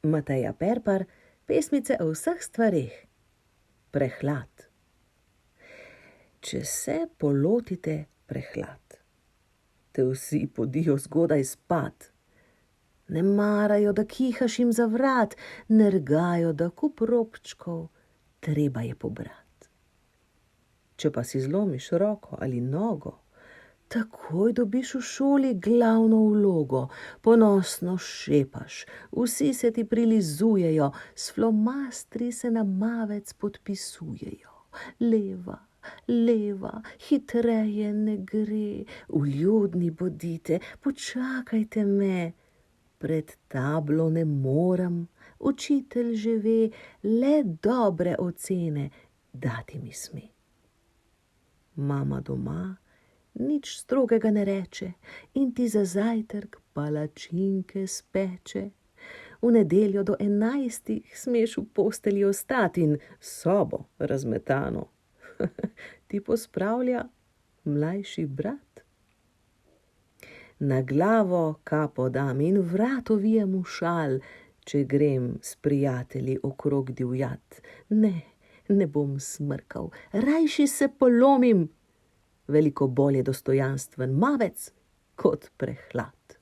Mateja Perpar, pesmice o vseh stvareh. Prehlad. Če se polotite prehlad, te vsi podijo zgodaj spat. Ne marajo, da kihaš jim za vrat, nergajo, da kup robčkov treba je pobrat. Če pa si zlomiš roko ali nogo, takoj dobiš v šoli glavno vlogo, ponosno šepaš, vsi se ti prilizujejo, s flomastri se na mavec podpisujejo. Leva, leva, hitreje ne gre, vljudni bodite, počakajte me. Pred tablo ne morem, učitelj že ve, le dobre ocene dati mi sme. Mama doma nič strogega ne reče in ti za zajtrk palačinke speče. V nedeljo do 11 smeš v postelji ostati in sobo razmetano ti pospravlja mlajši brat. Na glavo kapo dam in vrat ovijem v šal, če grem s prijatelji okrog divjat. Ne bom smrkal, rajši se polomim. Veliko bolje dostojanstven mavec kot prehlad.